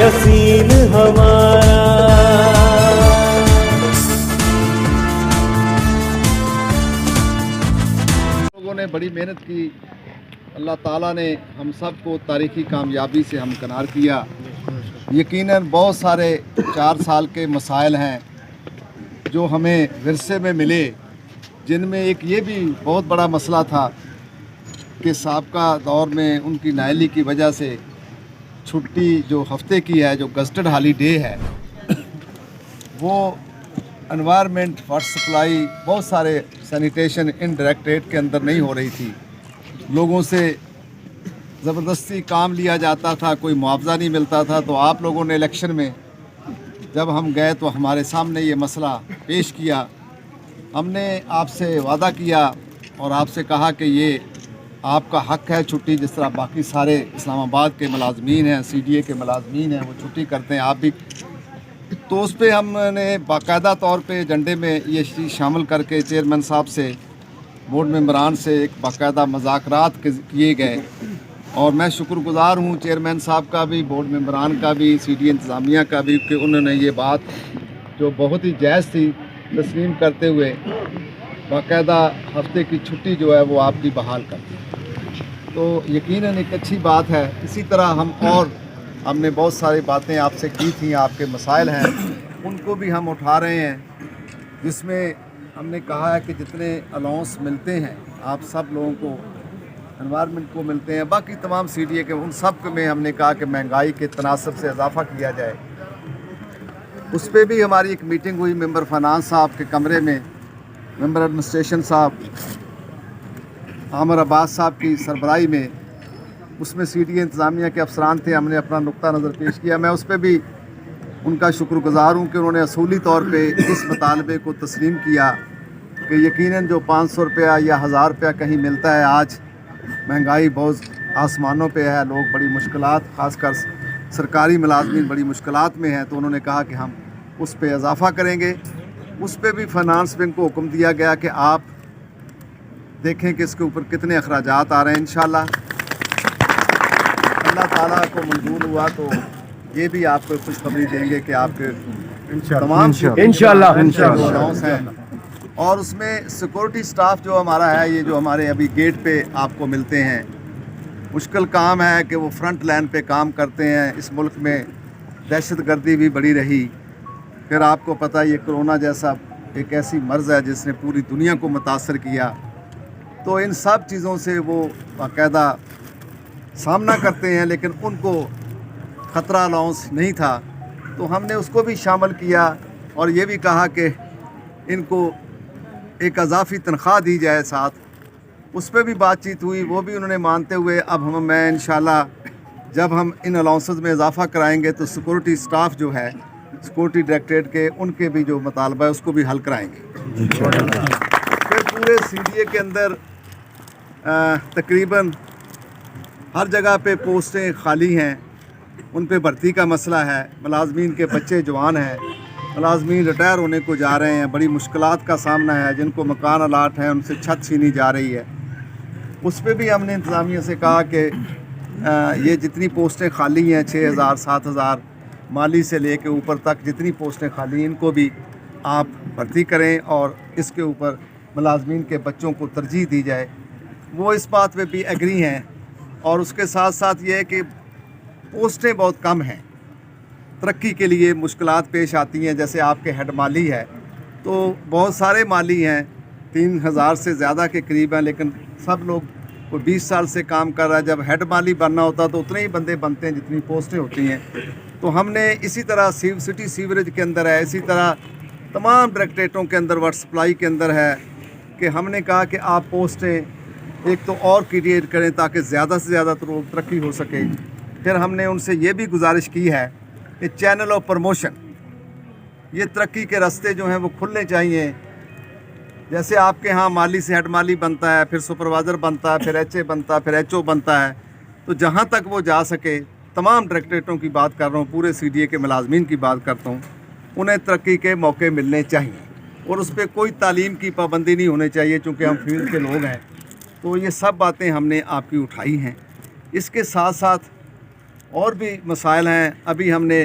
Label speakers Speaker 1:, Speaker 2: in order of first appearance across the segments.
Speaker 1: यकीन हमारा।
Speaker 2: लोगों ने बड़ी मेहनत की, अल्लाह ताला ने हम सब को तारीखी कामयाबी से हमकिनार किया। यकीनन बहुत सारे 4 साल के मसाइल हैं जो हमें विरसे में मिले, जिनमें एक ये भी बहुत बड़ा मसला था कि साबका दौर में उनकी नाअहली की वजह से छुट्टी जो हफ्ते की है, जो गज़टेड हॉलीडे है, वो एनवायरनमेंट, वाटर सप्लाई, बहुत सारे सैनिटेशन इन डायरेक्टरेट के अंदर नहीं हो रही थी। लोगों से ज़बरदस्ती काम लिया जाता था, कोई मुआवजा नहीं मिलता था। तो आप लोगों ने इलेक्शन में जब हम गए तो हमारे सामने ये मसला पेश किया। हमने आपसे वादा किया और आपसे कहा कि ये आपका हक़ है छुट्टी, जिस तरह बाकी सारे इस्लामाबाद के मुलाजमीन हैं, CDA के मुलाजमीन हैं, वो छुट्टी करते हैं, आप भी। तो उस पर हमने बाकायदा तौर पे एजेंडे में ये चीज़ शामिल करके चेयरमैन साहब से, बोर्ड मेंबरान से एक बाकायदा मुज़ाकरात किए गए। और मैं शुक्रगुज़ार हूँ चेयरमैन साहब का भी, बोर्ड मेंबरान का भी, CDA इंतज़ामिया का भी, कि उन्होंने ये बात जो बहुत ही जायज़ थी तस्लीम करते हुए बाकायदा हफ्ते की छुट्टी जो है वो आपकी बहाल कर दी। तो यकीनन एक अच्छी बात है। इसी तरह हमने बहुत सारी बातें आपसे की थी, आपके मसाइल हैं उनको भी हम उठा रहे हैं, जिसमें हमने कहा है कि जितने अलाउंस मिलते हैं आप सब लोगों को, एनवायरनमेंट को मिलते हैं, बाकी तमाम CDA के, उन सब में हमने कहा कि महंगाई के तनासब से इजाफ़ा किया जाए। उस पर भी हमारी एक मीटिंग हुई मेंबर फाइनेंस साहब के कमरे में, मेंबर एडमिनिस्ट्रेशन साहब आमिर अब्बास साहब की सरबराही में। उसमें CDA इंतज़ामिया के अफसरान थे, हमने अपना नुक्ता नज़र पेश किया। मैं उस पर भी उनका शुक्रगुज़ार हूँ कि उन्होंने असूली तौर पे इस मुतालबे को तस्लीम किया कि यकीनन जो 500 रुपया या 1000 रुपया कहीं मिलता है, आज महंगाई बहुत आसमानों पे है, लोग बड़ी मुश्किलात, ख़ासकर सरकारी मुलाजमीन बड़ी मुश्किलात में हैं। तो उन्होंने कहा कि हम उस पर इजाफ़ा करेंगे। उस पर भी फाइनेंस बैंक को हुक्म दिया गया कि आप देखें कि इसके ऊपर कितने अखराजात आ रहे हैं। इंशाअल्लाह अल्लाह ताला को मंजूर हुआ तो ये भी आपको खुशखबरी देंगे कि आपके तमाम इंशाअल्लाह अलाउंस हैं। और उसमें सिक्योरिटी स्टाफ जो हमारा है, ये जो हमारे अभी गेट पे आपको मिलते हैं, मुश्किल काम है कि वो फ्रंट लाइन पे काम करते हैं। इस मुल्क में दहशतगर्दी भी बड़ी रही, फिर आपको पता है ये कोरोना जैसा एक ऐसी मर्ज़ है जिसने पूरी दुनिया को मुतासर किया। तो इन सब चीज़ों से वो बाकायदा सामना करते हैं, लेकिन उनको ख़तरा अलाउंस नहीं था, तो हमने उसको भी शामिल किया और ये भी कहा कि इनको एक अज़ाफ़ी तनख्वाह दी जाए साथ। उस पर भी बातचीत हुई, वो भी उन्होंने मानते हुए अब मैं इंशाल्लाह जब हम इन अलाउंसेस में इजाफ़ा कराएंगे तो सिक्योरिटी स्टाफ जो है सिक्योरिटी डायरेक्टरेट के, उनके भी जो मुतालबा है उसको भी हल कराएंगे। फिर पूरे CDA के अंदर तकरीबन हर जगह पे पोस्टें खाली हैं, उन पे भर्ती का मसला है। मुलाजमीन के बच्चे जवान हैं, मुलाजमीन रिटायर होने को जा रहे हैं, बड़ी मुश्किलात का सामना है। जिनको मकान अलाट है उनसे छत छीनी जा रही है। उस पर भी हमने इंतज़ामिया से कहा कि ये जितनी पोस्टें खाली हैं, 6000 7000 माली से लेके ऊपर तक जितनी पोस्टें खाली हैं, इनको भी आप भर्ती करें और इसके ऊपर मुलाजमीन के बच्चों को तरजीह दी जाए। वो इस बात पे भी एग्री हैं। और उसके साथ साथ ये है कि पोस्टें बहुत कम हैं, तरक्की के लिए मुश्किलात पेश आती हैं। जैसे आपके हेड माली है तो बहुत सारे माली हैं, 3000 से ज़्यादा के करीब हैं, लेकिन सब लोग कोई 20 साल से काम कर रहा है। जब हेड माली बनना होता तो उतने ही बंदे बनते हैं जितनी पोस्टें होती हैं। तो हमने इसी तरह सिटी सीवरेज के अंदर है, इसी तरह तमाम डायरेक्टरेटों के अंदर, वाटर सप्लाई के अंदर है कि हमने कहा कि आप पोस्टें एक तो और क्रिएट करें ताकि ज़्यादा से ज़्यादा तो लोग तरक्की हो सके। फिर हमने उनसे ये भी गुजारिश की है कि चैनल ऑफ प्रमोशन, ये तरक्की के रास्ते जो हैं वो खुलने चाहिए। जैसे आपके यहाँ माली से हेड माली बनता है, फिर सुपरवाइज़र बनता है, फिर HA बनता है, फिर HO बनता है, तो जहाँ तक वो जा सके, तमाम डायरेक्टरेटों की बात कर रहा हूँ, पूरे CDA के मुलाजमीन की बात करता हूँ, उन्हें तरक्की के मौके मिलने चाहिए और उस पर कोई तालीम की पाबंदी नहीं होनी चाहिए, चूँकि हम फील्ड के लोग हैं। तो ये सब बातें हमने आपकी उठाई हैं। इसके साथ साथ और भी मसाइल हैं। अभी हमने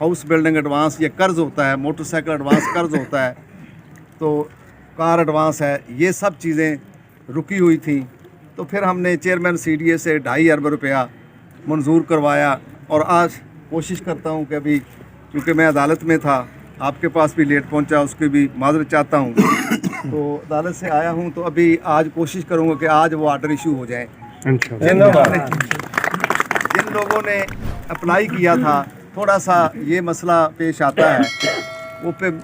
Speaker 2: हाउस बिल्डिंग एडवांस, ये कर्ज़ होता है, मोटरसाइकिल एडवांस कर्ज़ होता है, तो कार एडवांस है, ये सब चीज़ें रुकी हुई थी। तो फिर हमने चेयरमैन CDA से 2.5 अरब रुपया मंजूर करवाया और आज कोशिश करता हूँ कि अभी, क्योंकि मैं अदालत में था, आपके पास भी लेट पहुँचा, उसकी भी माजरत चाहता हूँ। तो अदालत से आया हूँ, तो अभी आज कोशिश करूँगा कि आज वो आर्डर इशू हो जाए। जिन लोगों ने अप्लाई किया था, थोड़ा सा ये मसला पेश आता है,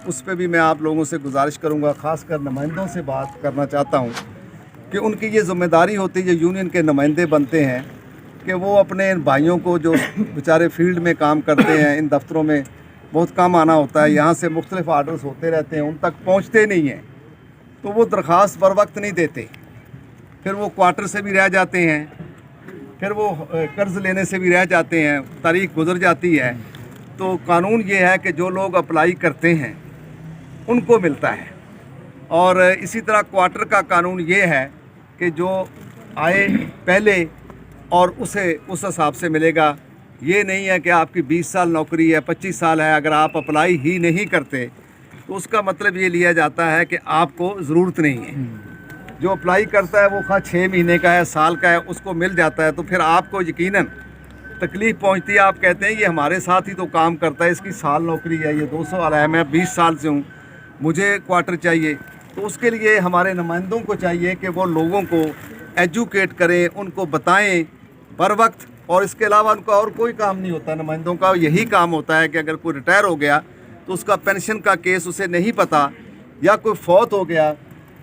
Speaker 2: उस पे भी मैं आप लोगों से गुजारिश करूँगा, ख़ासकर नुमाइंदों से बात करना चाहता हूँ कि उनकी ये ज़िम्मेदारी होती है, जो यूनियन के नुमाइंदे बनते हैं, कि वो अपने इन भाइयों को जो बेचारे फील्ड में काम करते हैं, इन दफ्तरों में बहुत कम आना होता है, यहाँ से मुख्तलिफ आर्डर्स होते रहते हैं, उन तक पहुँचते नहीं हैं, तो वो दरख्वास्त बर वक्त नहीं देते, फिर वो क्वार्टर से भी रह जाते हैं, फिर वो कर्ज़ लेने से भी रह जाते हैं, तारीख गुजर जाती है। तो कानून ये है कि जो लोग अप्लाई करते हैं उनको मिलता है, और इसी तरह क्वार्टर का कानून ये है कि जो आए पहले और उसे उस हिसाब से मिलेगा। ये नहीं है कि आपकी 20 साल नौकरी है, 25 साल है, अगर आप अप्लाई ही नहीं करते तो उसका मतलब ये लिया जाता है कि आपको ज़रूरत नहीं है। जो अप्लाई करता है वो खा 6 महीने का है, साल का है, उसको मिल जाता है, तो फिर आपको यकीनन तकलीफ़ पहुंचती है। आप कहते हैं ये हमारे साथ ही तो काम करता है, इसकी साल नौकरी है, ये 200 वाला है, मैं 20 साल से हूँ, मुझे क्वार्टर चाहिए। तो उसके लिए हमारे नुमाइंदों को चाहिए कि वो लोगों को एजुकेट करें, उनको बताएं बर वक्त, और इसके अलावा उनका और कोई काम नहीं होता। नुमाइंदों का यही काम होता है कि अगर कोई रिटायर हो गया तो उसका पेंशन का केस उसे नहीं पता, या कोई फौत हो गया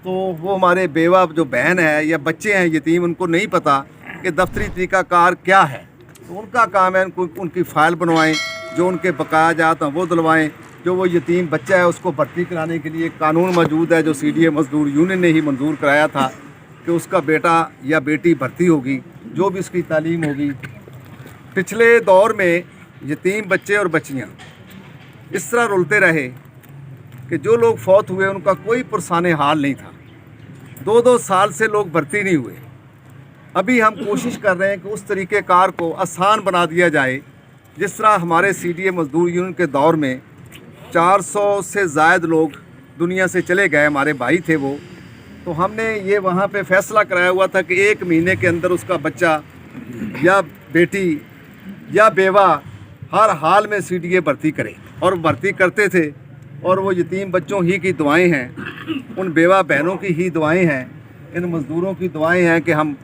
Speaker 2: तो वो हमारे बेवा जो बहन है या बच्चे हैं यतीम, उनको नहीं पता कि दफ्तरी तरीक़ाकार क्या है, तो उनका काम है उनकी फ़ाइल बनवाएं, जो उनके बकाया जात हैं वो दिलवाएं। जो वो यतीम बच्चा है उसको भर्ती कराने के लिए कानून मौजूद है, जो CDA मजदूर यूनियन ने ही मंजूर कराया था कि उसका बेटा या बेटी भर्ती होगी, जो भी उसकी तालीम होगी। पिछले दौर में यतीम बच्चे और बच्चियाँ इस तरह रुलते रहे कि जो लोग फौत हुए उनका कोई पुरसाने हाल नहीं था, 2-2 साल से लोग भर्ती नहीं हुए। अभी हम कोशिश कर रहे हैं कि उस तरीक़ेकार को आसान बना दिया जाए, जिस तरह हमारे CDA मजदूर यूनियन के दौर में 400 से ज़ायद लोग दुनिया से चले गए, हमारे भाई थे वो। तो हमने ये वहाँ पे फ़ैसला कराया हुआ था कि 1 महीने के अंदर उसका बच्चा या बेटी या बेवा हर हाल में CDA भर्ती करे, और भर्ती करते थे। और वो यतीम बच्चों ही की दुआएं हैं, उन बेवा बहनों की ही दुआएं हैं, इन मज़दूरों की दुआएं हैं कि हम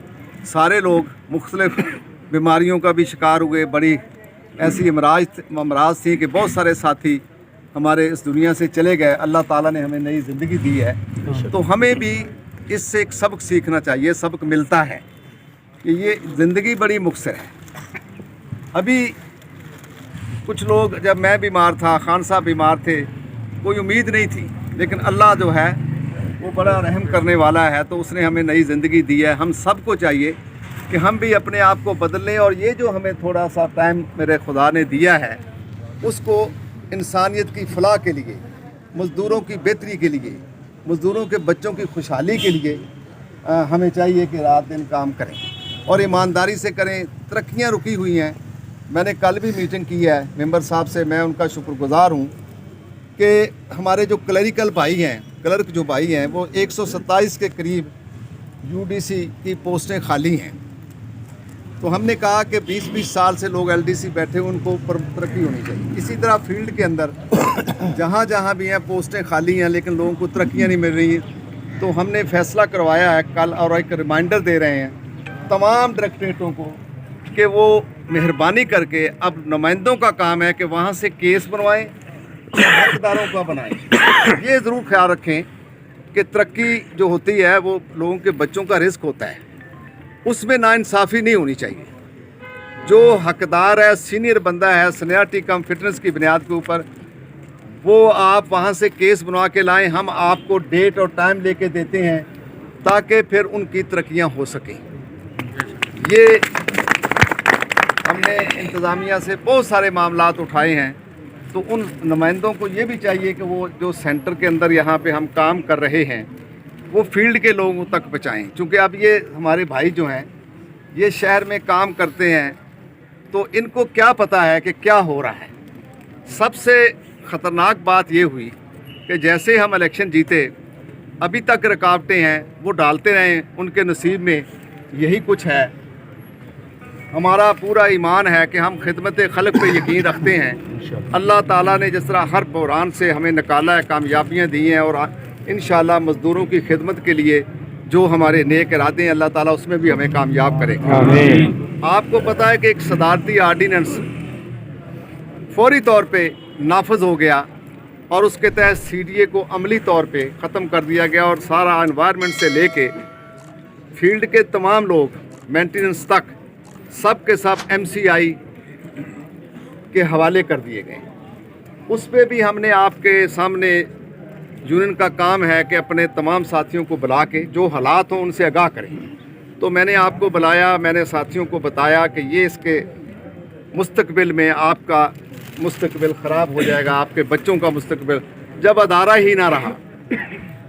Speaker 2: सारे लोग मुख्तलिफ बीमारियों का भी शिकार हुए। बड़ी ऐसी अमराज थी कि बहुत सारे साथी हमारे इस दुनिया से चले गए। अल्लाह ताला ने हमें नई ज़िंदगी दी है, तो हमें भी इससे एक सबक सीखना चाहिए। सबक मिलता है कि ये ज़िंदगी बड़ी मुख्तसर है। अभी कुछ लोग, जब मैं बीमार था, खान साहब बीमार थे, कोई उम्मीद नहीं थी, लेकिन अल्लाह जो है वो बड़ा रहम करने वाला है, तो उसने हमें नई ज़िंदगी दी है। हम सबको चाहिए कि हम भी अपने आप को बदल लें, और ये जो हमें थोड़ा सा टाइम मेरे खुदा ने दिया है उसको इंसानियत की फलाह के लिए, मज़दूरों की बेहतरी के लिए, मज़दूरों के बच्चों की खुशहाली के लिए हमें चाहिए कि रात दिन काम करें और ईमानदारी से करें। तरक्कियाँ रुकी हुई हैं। मैंने कल भी मीटिंग की है मेंबर साहब से, मैं उनका शुक्रगुज़ार हूँ कि हमारे जो क्लरिकल भाई हैं, क्लर्क जो भाई हैं, वो 127 के करीब UDC की पोस्टें खाली हैं। तो हमने कहा कि 20-20 साल से लोग LDC बैठे, उनको ऊपर तरक्की होनी चाहिए। इसी तरह फील्ड के अंदर जहाँ जहाँ भी हैं पोस्टें खाली हैं, लेकिन लोगों को तरक्कियाँ नहीं मिल रही। तो हमने फ़ैसला करवाया है कल, और एक रिमाइंडर दे रहे हैं तमाम डायरेक्टरेटों को कि वो मेहरबानी करके, अब नुमाइंदों का काम है कि वहाँ से केस बनवाएं, हकदारों का बनाएं। ये ज़रूर ख्याल रखें कि तरक्की जो होती है वो लोगों के बच्चों का रिस्क होता है, उसमें नाइंसाफ़ी नहीं होनी चाहिए। जो हकदार है, सीनियर बंदा है, सीनियरिटी कम फिटनेस की बुनियाद के ऊपर, वो आप वहाँ से केस बनवा के लाएं, हम आपको डेट और टाइम लेके देते हैं ताकि फिर उनकी तरक्कियाँ हो सकें। ये हमने इंतज़ामिया से बहुत सारे मामलात उठाए हैं, तो उन नुमाइंदों को ये भी चाहिए कि वो जो सेंटर के अंदर यहाँ पे हम काम कर रहे हैं वो फील्ड के लोगों तक पहुँचाएँ। क्योंकि अब ये हमारे भाई जो हैं ये शहर में काम करते हैं, तो इनको क्या पता है कि क्या हो रहा है। सबसे ख़तरनाक बात ये हुई कि जैसे हम इलेक्शन जीते, अभी तक रुकावटें हैं, वो डालते रहें, उनके नसीब में यही कुछ है। हमारा पूरा ईमान है कि हम खिदमत खल्क़ पे यकीन रखते हैं। अल्लाह ताला ने जिस तरह हर बहरान से हमें निकाला है, कामयाबियाँ दी हैं, और इंशाअल्लाह मज़दूरों की खिदमत के लिए जो हमारे नेक इरादे हैं, अल्लाह ताला उसमें भी हमें कामयाब करेगा। आपको पता है कि एक सदारती आर्डीनेंस फौरी तौर पे नाफज हो गया और उसके तहत CDA को अमली तौर पे ख़त्म कर दिया गया, और सारा एनवायरनमेंट से लेके फील्ड के तमाम लोग मेंटेनेंस तक सब के सब MCI के हवाले कर दिए गए। उस पे भी हमने आपके सामने, यूनियन का काम है कि अपने तमाम साथियों को बुला के जो हालात हों उनसे आगाह करें। तो मैंने आपको बुलाया, मैंने साथियों को बताया कि ये इसके मुस्तकबिल में आपका मुस्तकबिल ख़राब हो जाएगा, आपके बच्चों का मुस्तकबिल। जब अदारा ही ना रहा,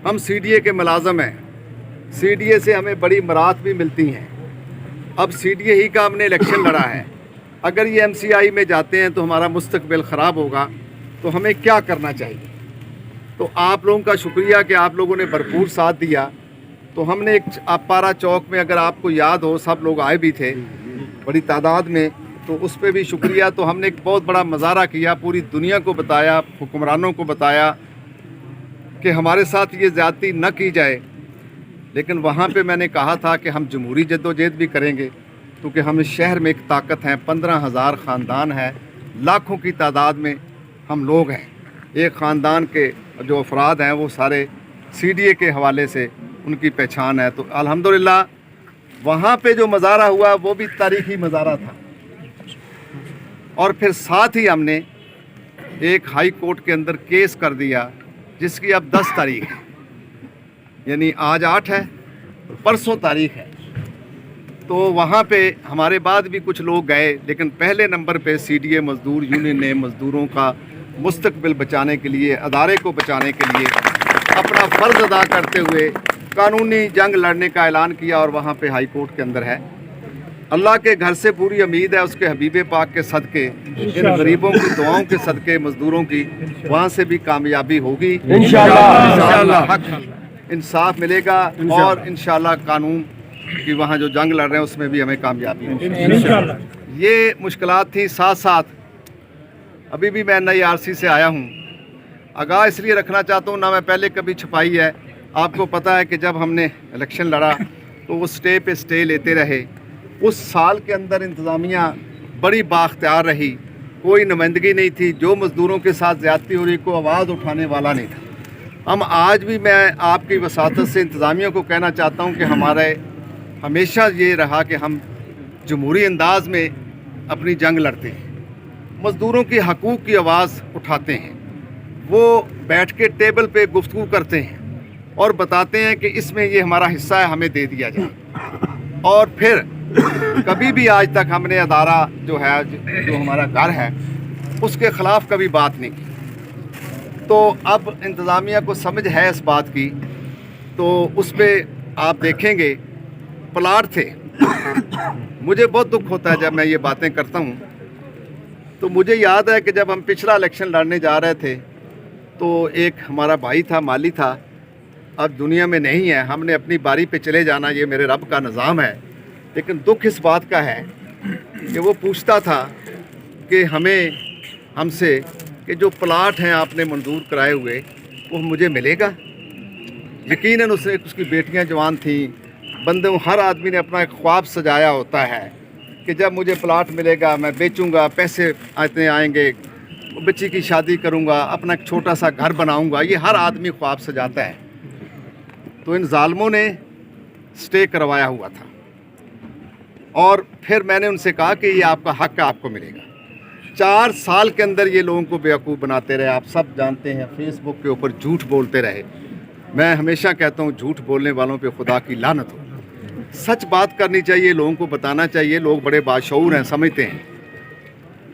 Speaker 2: हम CDA के मुलाज़म हैं, CDA से हमें बड़ी मराहत भी मिलती हैं। अब CDA ही का हमने इलेक्शन लड़ा है, अगर ये MCI में जाते हैं तो हमारा मुस्तकबिल ख़राब होगा, तो हमें क्या करना चाहिए। तो आप लोगों का शुक्रिया कि आप लोगों ने भरपूर साथ दिया। तो हमने एक अपारा चौक में, अगर आपको याद हो, सब लोग आए भी थे बड़ी तादाद में, तो उस पर भी शुक्रिया। तो हमने एक बहुत बड़ा मुजाहरा किया, पूरी दुनिया को बताया, हुक्मरानों को बताया कि हमारे साथ ये ज़्यादती न की जाए। लेकिन वहाँ पे मैंने कहा था कि हम जमहूरी जद्दोजहद भी करेंगे, क्योंकि हम इस शहर में एक ताकत हैं, 15,000 ख़ानदान है, लाखों की तादाद में हम लोग हैं। एक ख़ानदान के जो अफराद हैं वो सारे CDA के हवाले से उनकी पहचान है। तो अल्हम्दुलिल्लाह वहाँ पे जो मुज़ाहरा हुआ वो भी तारीख़ी मुज़ाहरा था। और फिर साथ ही हमने एक हाई कोर्ट के अंदर केस कर दिया, जिसकी अब 10 तारीख है, यानी आज 8 है, परसों तारीख है। तो वहाँ पे हमारे बाद भी कुछ लोग गए, लेकिन पहले नंबर पे CDA मज़दूर यूनियन ने मज़दूरों का मुस्तकबिल बचाने के लिए, अदारे को बचाने के लिए अपना फ़र्ज़ अदा करते हुए कानूनी जंग लड़ने का ऐलान किया, और वहाँ पे हाई कोर्ट के अंदर है। अल्लाह के घर से पूरी उम्मीद है, उसके हबीब पाक के सदक़े, इन गरीबों की दुआओं के सदक़े, मज़दूरों की, वहाँ से भी कामयाबी होगी इंशाअल्लाह। हक इंसाफ मिलेगा, और इंशाअल्लाह कानून की वहाँ जो जंग लड़ रहे हैं उसमें भी हमें कामयाबी होगी। ये मुश्किलात थी। साथ साथ अभी भी मैं नई RC से आया हूँ, आगाह इसलिए रखना चाहता हूँ, ना मैं पहले कभी छुपाई है। आपको पता है कि जब हमने इलेक्शन लड़ा तो वो स्टे पे स्टे लेते रहे। उस साल के अंदर इंतज़ामिया बड़ी बाख्तियार रही, कोई नुमाइंदगी नहीं थी, जो मज़दूरों के साथ ज़्यादती हो रही को आवाज़ उठाने वाला नहीं था। हम आज भी, मैं आपकी वसातत से इंतज़ामिया को कहना चाहता हूँ कि हमारे हमेशा ये रहा कि हम जमहूरी अंदाज में अपनी जंग लड़ते हैं, मज़दूरों की हकूक़ की आवाज़ उठाते हैं, वो बैठ के टेबल पे गुफ्तगू करते हैं और बताते हैं कि इसमें ये हमारा हिस्सा है, हमें दे दिया जाए। और फिर कभी भी आज तक हमने अदारा जो है, जो हमारा घर है, उसके ख़िलाफ़ कभी बात नहीं की। तो अब इंतज़ामिया को समझ है इस बात की, तो उस पर आप देखेंगे प्लाट थे। मुझे बहुत दुख होता है जब मैं ये बातें करता हूँ। तो मुझे याद है कि जब हम पिछला इलेक्शन लड़ने जा रहे थे तो एक हमारा भाई था, माली था, अब दुनिया में नहीं है। हमने अपनी बारी पे चले जाना, ये मेरे रब का निज़ाम है। लेकिन दुख इस बात का है कि वो पूछता था कि हमसे कि जो प्लाट हैं आपने मंजूर कराए हुए वो मुझे मिलेगा। यकीनन उसकी बेटियां जवान थीं, बंदों, हर आदमी ने अपना एक ख्वाब सजाया होता है कि जब मुझे प्लाट मिलेगा मैं बेचूंगा, पैसे आते आएंगे, बच्ची की शादी करूंगा, अपना एक छोटा सा घर बनाऊंगा। ये हर आदमी ख्वाब सजाता है। तो इन जालिमों ने स्टे करवाया हुआ था, और फिर मैंने उनसे कहा कि ये आपका हक है, आपको मिलेगा। 4 साल के अंदर ये लोगों को बेवकूफ़ बनाते रहे। आप सब जानते हैं, फेसबुक के ऊपर झूठ बोलते रहे। मैं हमेशा कहता हूँ, झूठ बोलने वालों पे खुदा की लानत हो। सच बात करनी चाहिए, लोगों को बताना चाहिए। लोग बड़े बाशऊर हैं, समझते हैं।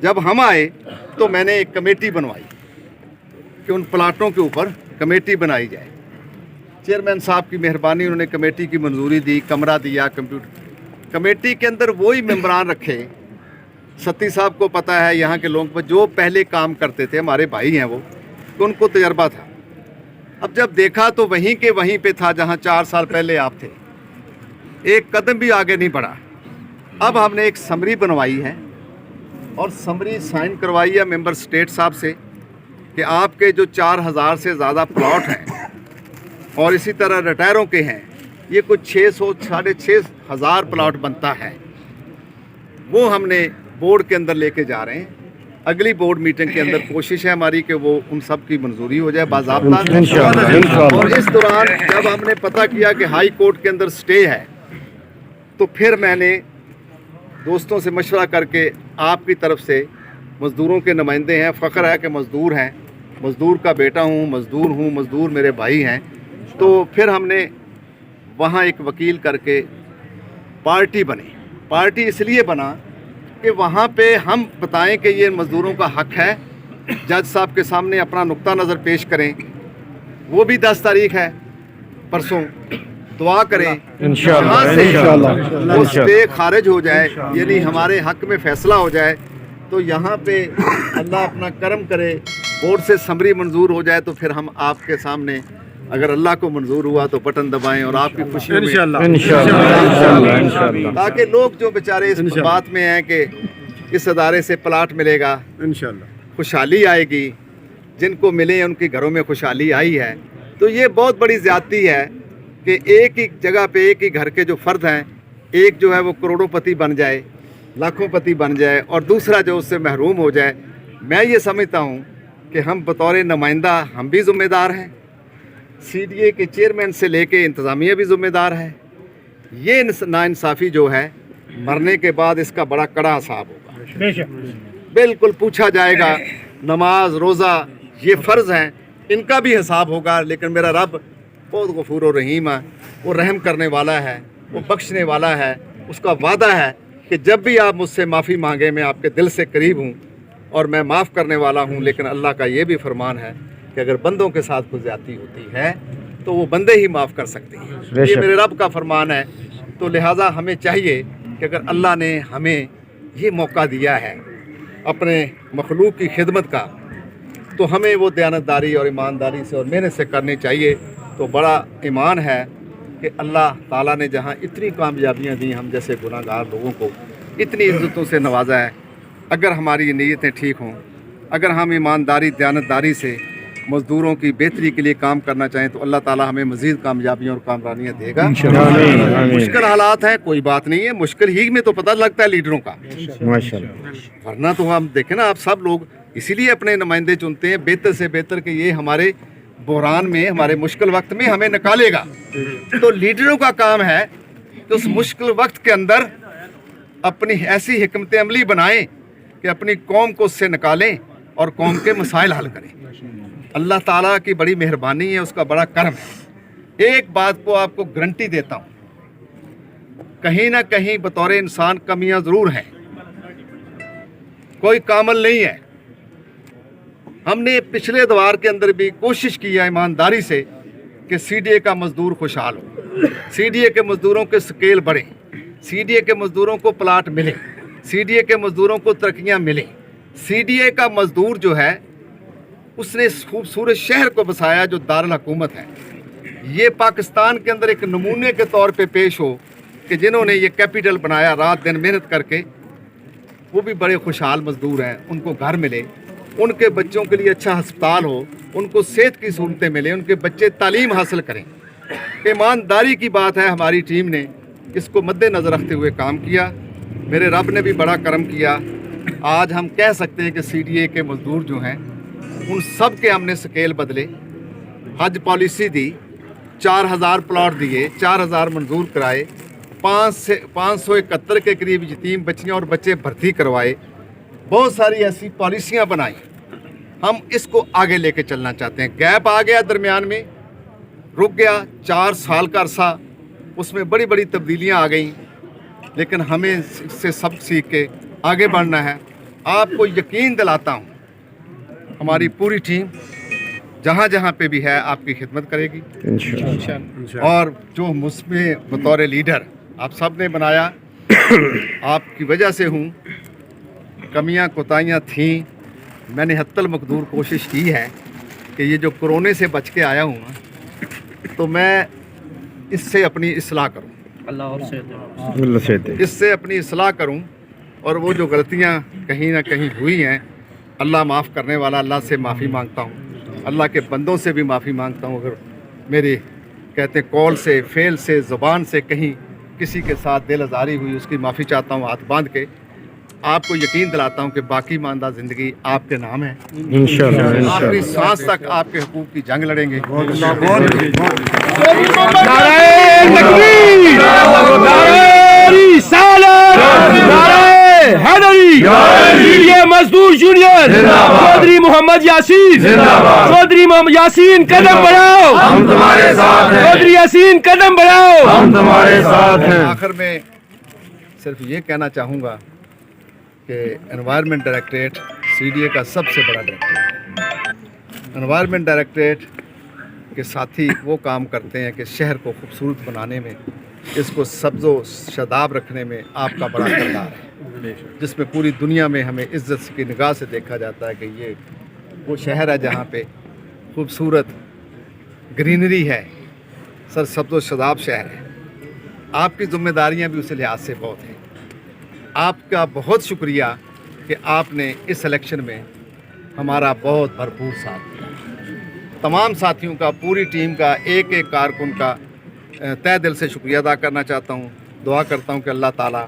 Speaker 2: जब हम आए तो मैंने एक कमेटी बनवाई कि उन प्लाटों के ऊपर कमेटी बनाई जाए। चेयरमैन साहब की मेहरबानी, उन्होंने कमेटी की मंजूरी दी, कमरा दिया, कंप्यूटर। कमेटी के अंदर वही मेंबरान रखे सत्ती साहब को पता है, यहाँ के लोगों को जो पहले काम करते थे, हमारे भाई हैं वो, तो उनको तजर्बा था। अब जब देखा तो वहीं के वहीं पे था जहाँ 4 साल पहले आप थे, एक कदम भी आगे नहीं बढ़ा। अब हमने एक समरी बनवाई है और समरी साइन करवाई है मेंबर स्टेट साहब से कि आपके जो 4000 से ज़्यादा प्लॉट हैं और इसी तरह रिटायरों के हैं, ये कुछ 600 साढ़े 6,000 प्लॉट बनता है, वो हमने बोर्ड के अंदर लेके जा रहे हैं। अगली बोर्ड मीटिंग के अंदर कोशिश है हमारी कि वो उन सब की मंजूरी हो जाए बाज़ाब्ता। और इस दौरान जब हमने पता किया कि हाई कोर्ट के अंदर स्टे है, तो फिर मैंने दोस्तों से मशवरा करके आपकी तरफ से मज़दूरों के नुमाइंदे हैं, फ़ख्र है कि मज़दूर हैं, मज़दूर का बेटा हूँ, मज़दूर मेरे भाई हैं, तो फिर हमने वहाँ एक वकील करके पार्टी बनी। पार्टी इसलिए बना कि वहाँ पे हम बताएं कि ये मज़दूरों का हक़ है, जज साहब के सामने अपना नुक्ता नज़र पेश करें। वो भी 10 तारीख है परसों, दुआ करें इंशाअल्लाह वो स्टे खारिज हो जाए, यानी हमारे हक़ में फ़ैसला हो जाए। तो यहाँ पे अल्लाह अपना करम करे, बोर्ड से समरी मंजूर हो जाए, तो फिर हम आपके सामने, अगर अल्लाह को मंजूर हुआ तो बटन दबाएं और आपकी खुशी में इंशाअल्लाह, ताकि लोग जो बेचारे इस बात में हैं कि इस अदारे से प्लाट मिलेगा, इंशाअल्लाह खुशहाली आएगी, जिनको मिले उनके घरों में खुशहाली आई है। तो ये बहुत बड़ी ज़्यादती है कि एक ही जगह पे एक ही घर के जो फ़र्द हैं, एक जो है वो करोड़ोंपति बन जाए, लाखोंपति बन जाए, और दूसरा जो उससे महरूम हो जाए। मैं ये समझता हूँ कि हम बतौर नुमाइंदा हम भी ज़िम्मेदार हैं, CDA के चेयरमैन से लेके इंतज़ामिया भी ज़िम्मेदार है। ये नाइंसाफ़ी जो है, मरने के बाद इसका बड़ा कड़ा हिसाब होगा, बिल्कुल पूछा जाएगा। नमाज रोज़ा ये फ़र्ज़ हैं, इनका भी हिसाब होगा। लेकिन मेरा रब बहुत गफूर और रहीम है, वो रहम करने वाला है, वो बख्शने वाला है। उसका वादा है कि जब भी आप मुझसे माफ़ी मांगे, मैं आपके दिल से करीब हूँ और मैं माफ़ करने वाला हूँ। लेकिन अल्लाह का ये भी फरमान है कि अगर बंदों के साथ कोई ज़्यादती होती है तो वो बंदे ही माफ़ कर सकते हैं। ये मेरे रब का फरमान है। तो लिहाजा हमें चाहिए कि अगर अल्लाह ने हमें ये मौका दिया है अपने मखलूक की खिदमत का, तो हमें वो दयानतदारी और ईमानदारी से और मेहनत से करनी चाहिए। तो बड़ा ईमान है कि अल्लाह ताला ने जहाँ इतनी कामयाबियाँ दी, हम जैसे गुनाहगार लोगों को इतनी इज्जतों से नवाजा है। अगर हमारी नीयतें ठीक हों, अगर हम ईमानदारी दयानतदारी से मज़दूरों की बेहतरी के लिए काम करना चाहें, तो अल्लाह ताला हमें मज़ीद कामयाबियाँ और कामरानियाँ देगा। मुश्किल हालात हैं, कोई बात नहीं है, मुश्किल ही में तो पता लगता है लीडरों का, वरना तो हम देखें ना, आप सब लोग इसीलिए अपने नुमाइंदे चुनते हैं बेहतर से बेहतर कि ये हमारे बहरान में, हमारे मुश्किल वक्त में हमें निकालेगा। तो लीडरों का काम है कि उस मुश्किल वक्त के अंदर अपनी ऐसी हिकमत अमली बनाएं कि अपनी कौम को उससे निकालें और कौम के मसाइल हल करें। अल्लाह ताला की बड़ी मेहरबानी है, उसका बड़ा करम है। एक बात को आपको गारंटी देता हूँ, कहीं ना कहीं बतौर इंसान कमियां ज़रूर हैं, कोई कामल नहीं है। हमने पिछले दौर के अंदर भी कोशिश की है ईमानदारी से कि CDA का मज़दूर खुशहाल हो, CDA के मज़दूरों के स्केल बढ़े, CDA के मज़दूरों को प्लाट मिले, CDA के मज़दूरों को तरक्कियाँ मिलें। CDA का मज़दूर जो है उसने खूबसूरत शहर को बसाया जो दारुल हुकूमत है। ये पाकिस्तान के अंदर एक नमूने के तौर पे पेश हो कि जिन्होंने ये कैपिटल बनाया रात दिन मेहनत करके, वो भी बड़े खुशहाल मज़दूर हैं। उनको घर मिले, उनके बच्चों के लिए अच्छा अस्पताल हो, उनको सेहत की सहूलतें मिले, उनके बच्चे तालीम हासिल करें। ईमानदारी की बात है, हमारी टीम ने इसको मद्देनज़र रखते हुए काम किया। मेरे रब ने भी बड़ा करम किया। आज हम कह सकते हैं कि CDA के मज़दूर जो हैं उन सब के हमने स्केल बदले, हज पॉलिसी दी, 4000 प्लॉट दिए, 4000 मंजूर कराए, 571 के करीब यतीम बच्चियाँ और बच्चे भर्ती करवाए, बहुत सारी ऐसी पॉलिसियाँ बनाई। हम इसको आगे लेके चलना चाहते हैं। गैप आ गया, दरमियान में रुक गया, 4 साल का अरसा, उसमें बड़ी बड़ी तब्दीलियाँ आ गई, लेकिन हमें इससे सब सीख के आगे बढ़ना है। आपको यकीन दिलाता हूँ, हमारी पूरी टीम जहाँ जहाँ पे भी है आपकी खिदमत करेगी इंशाअल्लाह। और जो मुझमें बतौर लीडर आप सब ने बनाया, आपकी वजह से हूँ कमियां कोताहियां थीं, मैंने हत्तल मकदूर कोशिश की है कि ये जो कोरोने से बच के आया हूँ ना, तो मैं इससे अपनी इस्लाह करूँ, इससे अपनी इस्लाह करूँ, और वो जो गलतियाँ कहीं ना कहीं हुई हैं, अल्लाह माफ़ करने वाला, अल्लाह से माफ़ी मांगता हूँ, अल्लाह के बंदों से भी माफ़ी मांगता हूँ। अगर मेरे कहते कॉल से, फेल से, ज़ुबान से कहीं किसी के साथ दिल आज़ारी हुई, उसकी माफ़ी चाहता हूँ हाथ बांध के। आपको यकीन दिलाता हूँ कि बाकी मानदा ज़िंदगी आपके नाम है,
Speaker 3: इंशाअल्लाह।
Speaker 2: आखिरी सांस तक आपके हुकूक की जंग लड़ेंगे।
Speaker 3: मजदूर यूनियन चौधरी मोहम्मद यासीन, चौधरी मोहम्मद यासीन कदम बढ़ाओ, हम तुम्हारे साथ हैं। चौधरी यासीन कदम बढ़ाओ, हम तुम्हारे साथ हैं।
Speaker 2: आखिर में सिर्फ ये कहना चाहूँगा कि एनवायरनमेंट डायरेक्टरेट CDA का सबसे बड़ा डायरेक्टरेट, एनवायरनमेंट डायरेक्टरेट के साथी वो काम करते हैं कि शहर को खूबसूरत बनाने में, इसको सब्ज़ो शदाब रखने में आपका बड़ा किरदार है, जिसमें पूरी दुनिया में हमें इज़्ज़त की निगाह से देखा जाता है कि ये वो शहर है जहाँ पे खूबसूरत ग्रीनरी है, सर सब्ज़ो शदाब शहर है। आपकी ज़िम्मेदारियाँ भी उस लिहाज से बहुत हैं। आपका बहुत शुक्रिया कि आपने इस इलेक्शन में हमारा बहुत भरपूर साथ दिया। तमाम साथियों का, पूरी टीम का, एक एक कारकुन का तहे दिल से शुक्रिया अदा करना चाहता हूँ। दुआ करता हूँ कि अल्लाह ताला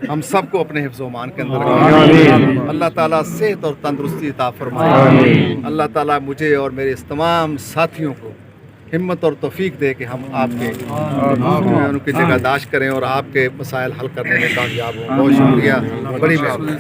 Speaker 2: हम सबको अपने हिफ्ज़-ओ-मान के अंदर रखे, अल्लाह ताला सेहत और तंदुरुस्ती अता फरमाए, अल्लाह ताला मुझे और मेरे इस तमाम साथियों को हिम्मत और तौफीक दे कि हम आपके उनकी जगहदाश्त करें और आपके मसाइल हल करने में कामयाब हों। बहुत शुक्रिया, बड़ी मेहरबानी।